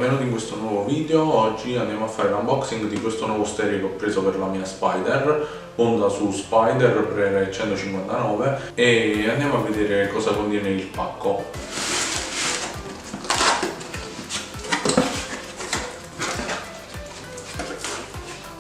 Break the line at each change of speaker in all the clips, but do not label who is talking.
benvenuti in questo nuovo video. Oggi andiamo a fare l'unboxing di questo nuovo stereo che ho preso per la mia Spider, Honda su Spider per 159, e andiamo a vedere cosa contiene il pacco.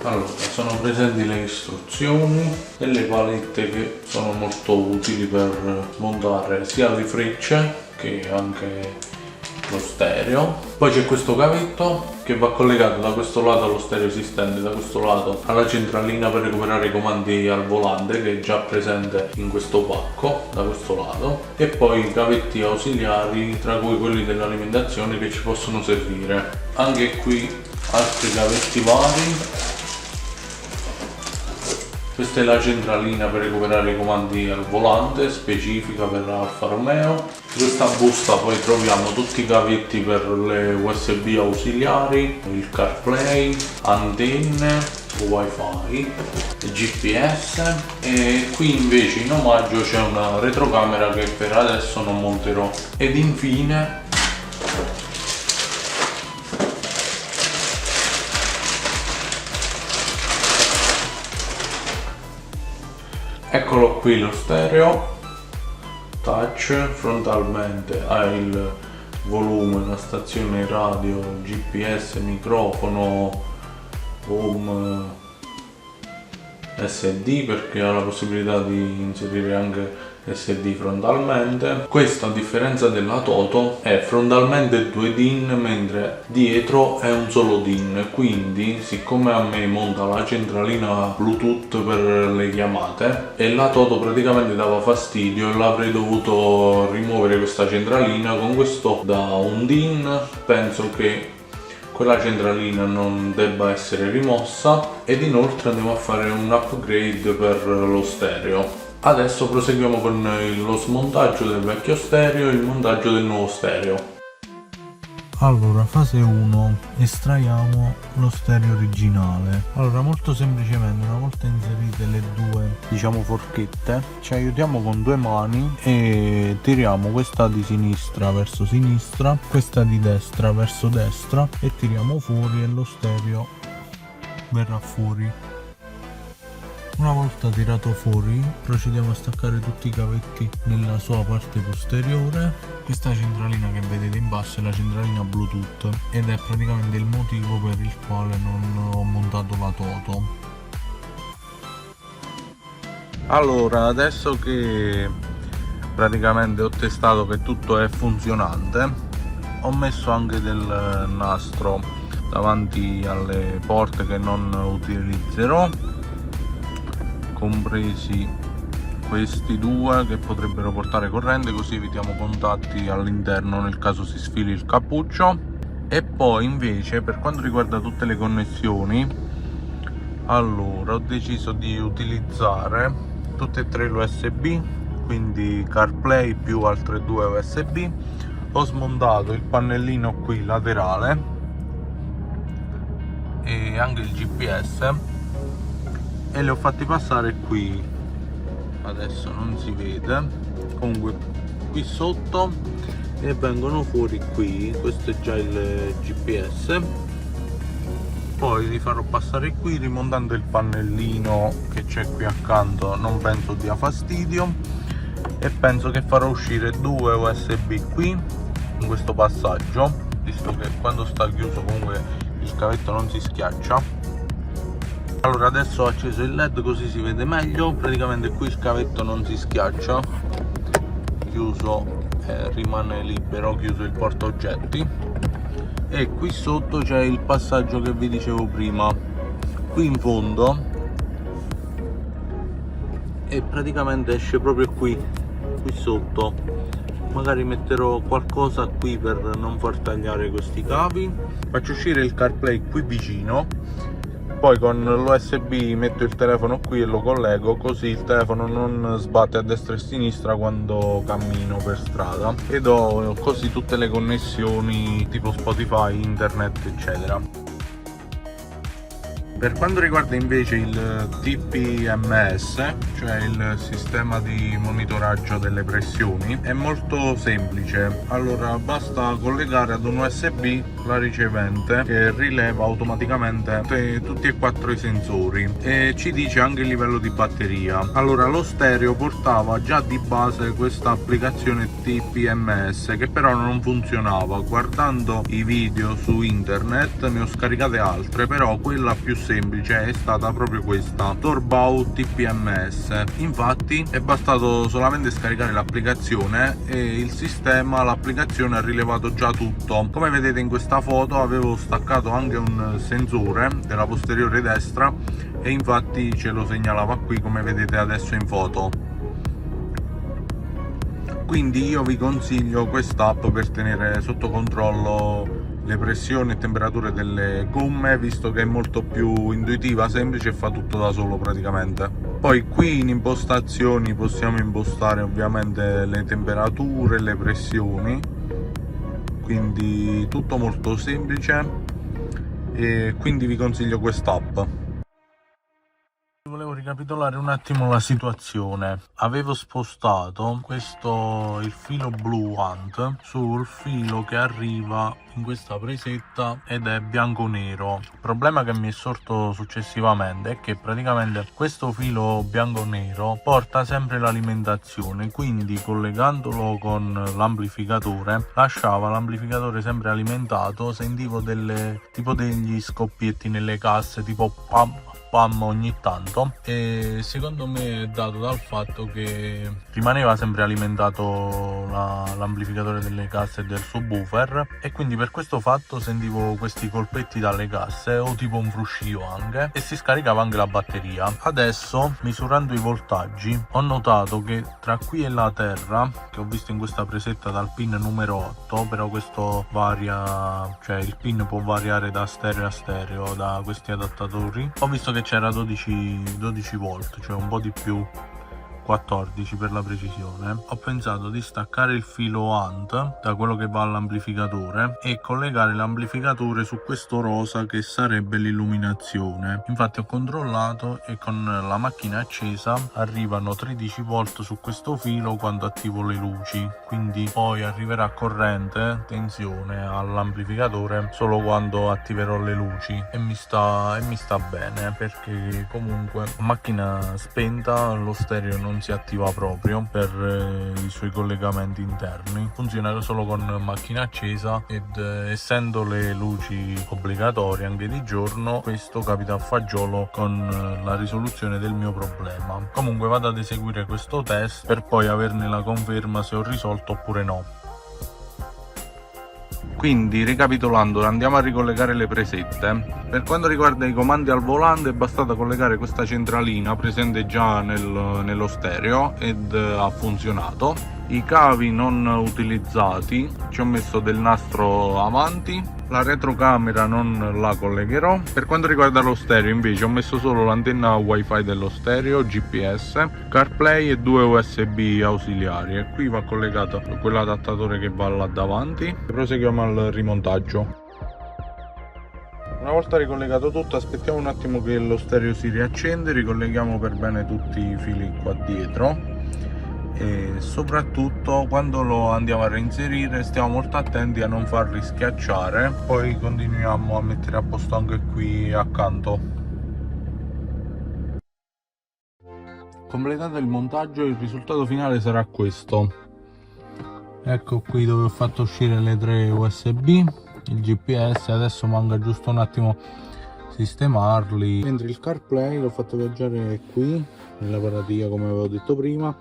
Allora, sono presenti le istruzioni e le palette che sono molto utili per montare sia le frecce che anche lo stereo. Poi c'è questo cavetto che va collegato da questo lato allo stereo esistente, da questo lato alla centralina per recuperare i comandi al volante, che è già presente in questo pacco da questo lato, e poi i cavetti ausiliari, tra cui quelli dell'alimentazione, che ci possono servire. Anche qui altri cavetti vari. Questa è la centralina per recuperare i comandi al volante, specifica per Alfa Romeo. In questa busta poi troviamo tutti i cavetti per le USB ausiliari, il CarPlay, antenne, wifi, GPS, e qui invece in omaggio c'è una retrocamera che per adesso non monterò. Ed infine eccolo qui lo stereo touch. Frontalmente ha il volume, la stazione radio, GPS, microfono, home, SD, perché ha la possibilità di inserire anche SD frontalmente. Questo, a differenza della Toto, è frontalmente 2 DIN, mentre dietro è un solo DIN. Quindi, siccome a me monta la centralina Bluetooth per le chiamate e la Toto praticamente dava fastidio e l'avrei dovuto rimuovere questa centralina, con questo da un DIN penso che quella centralina non debba essere rimossa. Ed inoltre andiamo a fare un upgrade per lo stereo. Adesso proseguiamo con lo smontaggio del vecchio stereo e il montaggio del nuovo stereo.
Allora, fase 1, estraiamo lo stereo originale. Allora, molto semplicemente, una volta inserite le due, diciamo, forchette, ci aiutiamo con 2 mani e tiriamo questa di sinistra verso sinistra, questa di destra verso destra, e tiriamo fuori e lo stereo verrà fuori. Una volta tirato fuori, procediamo a staccare tutti i cavetti nella sua parte posteriore. Questa centralina che vedete in basso è la centralina Bluetooth ed è praticamente il motivo per il quale non ho montato la Toto. Allora, adesso che praticamente ho testato che tutto è funzionante, ho messo anche del nastro davanti alle porte che non utilizzerò, compresi questi 2 che potrebbero portare corrente, così evitiamo contatti all'interno nel caso si sfili il cappuccio. E poi invece, per quanto riguarda tutte le connessioni, allora ho deciso di utilizzare tutte e 3 l'USB, quindi CarPlay più altre 2 USB. Ho smontato il pannellino qui laterale e anche il GPS e li ho fatti passare qui. Adesso non si vede, comunque qui sotto, e vengono fuori qui. Questo è già il GPS. Poi li farò passare qui rimontando il pannellino che c'è qui accanto, non penso dia fastidio, e penso che farò uscire 2 USB qui in questo passaggio, visto che quando sta chiuso comunque il cavetto non si schiaccia. Allora, adesso ho acceso il LED così si vede meglio. Praticamente qui il cavetto non si schiaccia, chiuso, rimane libero, chiuso il porta oggetti. E qui sotto c'è il passaggio che vi dicevo prima, qui in fondo, e praticamente esce proprio qui sotto. Magari metterò qualcosa qui per non far tagliare questi cavi. Faccio uscire il CarPlay qui vicino, poi con l'USB metto il telefono qui e lo collego, così il telefono non sbatte a destra e a sinistra quando cammino per strada, ed ho così tutte le connessioni tipo Spotify, internet, eccetera. Per quanto riguarda invece il TPMS, cioè il sistema di monitoraggio delle pressioni, è molto semplice. Allora, basta collegare ad un USB la ricevente, che rileva automaticamente tutti e 4 i sensori e ci dice anche il livello di batteria. Allora, lo stereo portava già di base questa applicazione TPMS che però non funzionava. Guardando i video su internet ne ho scaricate altre, però quella più semplice è stata proprio questa, Torbau TPMS. Infatti è bastato solamente scaricare l'applicazione e il sistema, l'applicazione ha rilevato già tutto. Come vedete in questa foto avevo staccato anche un sensore della posteriore destra e infatti ce lo segnalava qui, come vedete adesso in foto. Quindi io vi consiglio quest'app per tenere sotto controllo le pressioni e temperature delle gomme, visto che è molto più intuitiva, semplice e fa tutto da solo praticamente. Poi qui in impostazioni possiamo impostare ovviamente le temperature, le pressioni, quindi tutto molto semplice e quindi vi consiglio quest'app. Volevo ricapitolare un attimo la situazione. Avevo spostato il filo Blue Want sul filo che arriva in questa presetta ed è bianco-nero. Il problema che mi è sorto successivamente è che praticamente questo filo bianco-nero porta sempre l'alimentazione, quindi collegandolo con l'amplificatore lasciava l'amplificatore sempre alimentato. Sentivo tipo degli scoppietti nelle casse, tipo pam ogni tanto, e secondo me è dato dal fatto che rimaneva sempre alimentato l'amplificatore delle casse e del subwoofer, e quindi per questo fatto sentivo questi colpetti dalle casse o tipo un fruscio anche, e si scaricava anche la batteria. Adesso, misurando i voltaggi, ho notato che tra qui e la terra, che ho visto in questa presetta dal pin numero 8, però questo varia, cioè il pin può variare da stereo a stereo da questi adattatori, ho visto che c'era 12 volt, cioè un po' di più, 14 per la precisione. Ho pensato di staccare il filo ANT da quello che va all'amplificatore e collegare l'amplificatore su questo rosa che sarebbe l'illuminazione. Infatti ho controllato e con la macchina accesa arrivano 13 volt su questo filo quando attivo le luci, quindi poi arriverà corrente, tensione all'amplificatore solo quando attiverò le luci, e mi sta bene, perché comunque macchina spenta lo stereo non si attiva proprio per i suoi collegamenti interni, funziona solo con macchina accesa ed essendo le luci obbligatorie anche di giorno, questo capita a fagiolo con la risoluzione del mio problema. Comunque vado ad eseguire questo test per poi averne la conferma se ho risolto oppure no. Quindi, ricapitolando, andiamo a ricollegare le presette. Per quanto riguarda i comandi al volante è bastato collegare questa centralina presente già nello stereo ed ha funzionato. I cavi non utilizzati, ci ho messo del nastro avanti. La retrocamera non la collegherò. Per quanto riguarda lo stereo invece ho messo solo l'antenna wifi dello stereo, GPS, CarPlay e 2 USB ausiliari, e qui va collegato quell'adattatore che va là davanti. Proseguiamo al rimontaggio. Una volta ricollegato tutto aspettiamo un attimo che lo stereo si riaccende, ricolleghiamo per bene tutti i fili qua dietro e soprattutto quando lo andiamo a reinserire stiamo molto attenti a non farli schiacciare. Poi continuiamo a mettere a posto anche qui accanto. Completato il montaggio, il risultato finale sarà questo. Ecco qui dove ho fatto uscire le 3 USB, il GPS, adesso manca giusto un attimo sistemarli, mentre il CarPlay l'ho fatto viaggiare qui nella paratia come avevo detto prima,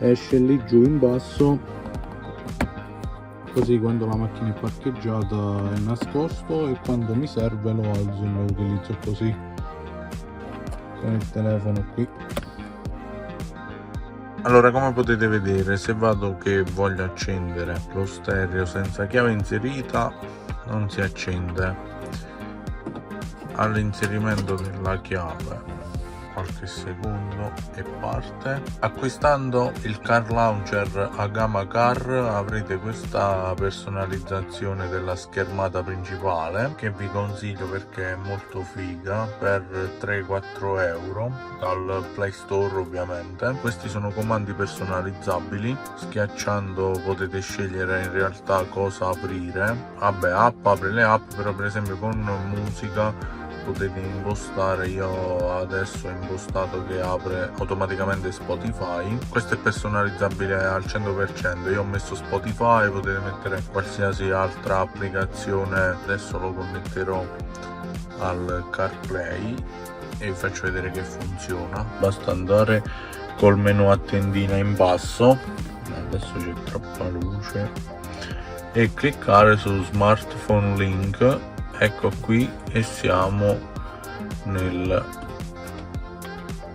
esce lì giù in basso, così quando la macchina è parcheggiata è nascosto e quando mi serve lo alzo e lo utilizzo così con il telefono qui. Allora, come potete vedere, se vado che voglio accendere lo stereo senza chiave inserita non si accende. All'inserimento della chiave qualche secondo e parte. Acquistando il car launcher a gamma car avrete questa personalizzazione della schermata principale che vi consiglio perché è molto figa, per 3-4 euro dal Play Store ovviamente. Questi sono comandi personalizzabili, schiacciando potete scegliere in realtà cosa aprire. Vabbè, apre le app, però per esempio con musica potete impostare, io adesso ho impostato che apre automaticamente Spotify. Questo è personalizzabile al 100%, io ho messo Spotify, potete mettere qualsiasi altra applicazione. Adesso lo connetterò al CarPlay e vi faccio vedere che funziona. Basta andare col menu a tendina in basso, adesso c'è troppa luce, e cliccare su Smartphone Link. Ecco qui, e siamo nel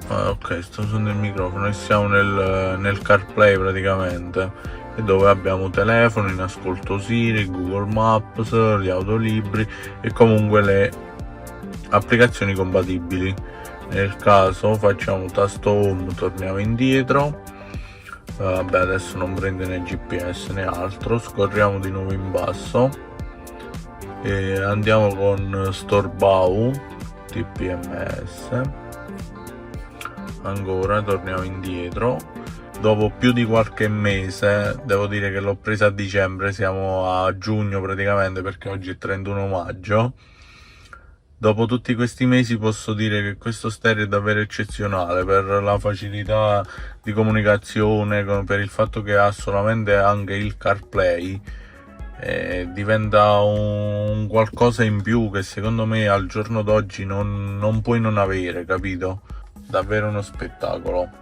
ok, sto usando il microfono, e siamo nel CarPlay praticamente, e dove abbiamo telefono, in ascolto Siri, Google Maps, gli audiolibri e comunque le applicazioni compatibili. Nel caso facciamo tasto home, torniamo indietro. Vabbè, adesso non prende né GPS né altro, scorriamo di nuovo in basso e andiamo con Storbau TPMS. Ancora torniamo indietro. Dopo più di qualche mese, devo dire che l'ho presa a dicembre, siamo a giugno praticamente perché oggi è 31 maggio. Dopo tutti questi mesi posso dire che questo stereo è davvero eccezionale per la facilità di comunicazione, per il fatto che ha solamente anche il CarPlay. Diventa un qualcosa in più che secondo me al giorno d'oggi non puoi non avere, capito? Davvero uno spettacolo.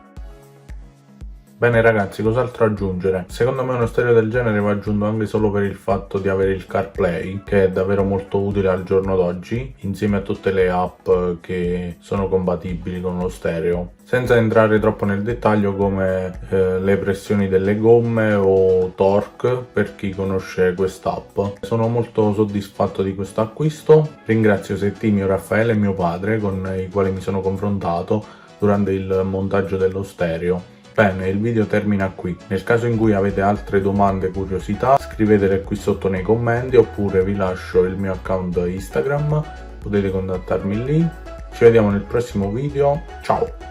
Bene ragazzi, cos'altro aggiungere? Secondo me uno stereo del genere va aggiunto anche solo per il fatto di avere il CarPlay, che è davvero molto utile al giorno d'oggi, insieme a tutte le app che sono compatibili con lo stereo. Senza entrare troppo nel dettaglio come le pressioni delle gomme o torque per chi conosce quest'app. Sono molto soddisfatto di questo acquisto, ringrazio Settimio, Raffaele e mio padre con i quali mi sono confrontato durante il montaggio dello stereo. Bene, il video termina qui. Nel caso in cui avete altre domande o curiosità, scrivetele qui sotto nei commenti oppure vi lascio il mio account Instagram, potete contattarmi lì. Ci vediamo nel prossimo video, ciao!